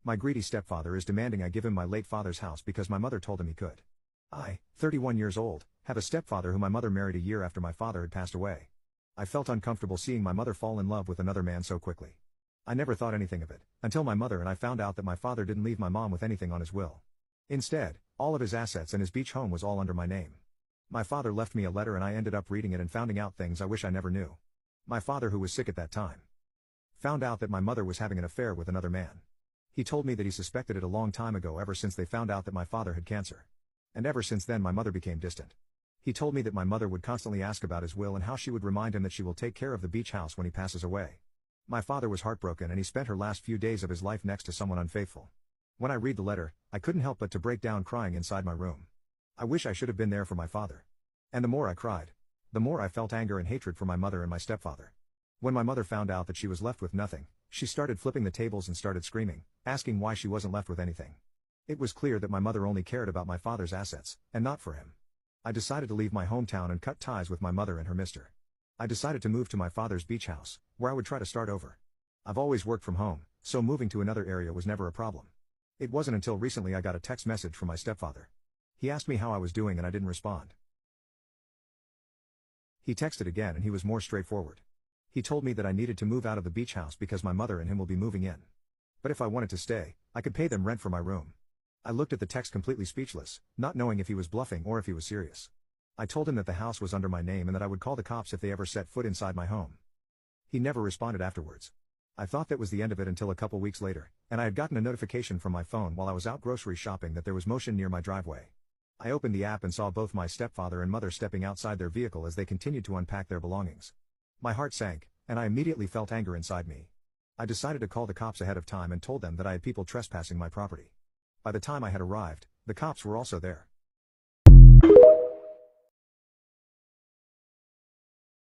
My greedy stepfather is demanding I give him my late father's house because my mother told him he could. I, 31 years old, have a stepfather who my mother married a year after my father had passed away. I felt uncomfortable seeing my mother fall in love with another man so quickly. I never thought anything of it, until my mother and I found out that my father didn't leave my mom with anything on his will. Instead, all of his assets and his beach home was all under my name. My father left me a letter and I ended up reading it and finding out things I wish I never knew. My father, who was sick at that time, found out that my mother was having an affair with another man. He told me that he suspected it a long time ago, ever since they found out that my father had cancer. And ever since then my mother became distant. He told me that my mother would constantly ask about his will and how she would remind him that she will take care of the beach house when he passes away. My father was heartbroken and he spent her last few days of his life next to someone unfaithful. When I read the letter, I couldn't help but to break down crying inside my room. I wish I should have been there for my father. And the more I cried, the more I felt anger and hatred for my mother and my stepfather. When my mother found out that she was left with nothing, she started flipping the tables and started screaming, asking why she wasn't left with anything. It was clear that my mother only cared about my father's assets, and not for him. I decided to leave my hometown and cut ties with my mother and her mister. I decided to move to my father's beach house, where I would try to start over. I've always worked from home, so moving to another area was never a problem. It wasn't until recently I got a text message from my stepfather. He asked me how I was doing and I didn't respond. He texted again and he was more straightforward. He told me that I needed to move out of the beach house because my mother and him will be moving in. But if I wanted to stay, I could pay them rent for my room. I looked at the text completely speechless, not knowing if he was bluffing or if he was serious. I told him that the house was under my name and that I would call the cops if they ever set foot inside my home. He never responded afterwards. I thought that was the end of it until a couple weeks later, and I had gotten a notification from my phone while I was out grocery shopping that there was motion near my driveway. I opened the app and saw both my stepfather and mother stepping outside their vehicle as they continued to unpack their belongings. My heart sank, and I immediately felt anger inside me. I decided to call the cops ahead of time and told them that I had people trespassing my property. By the time I had arrived, the cops were also there.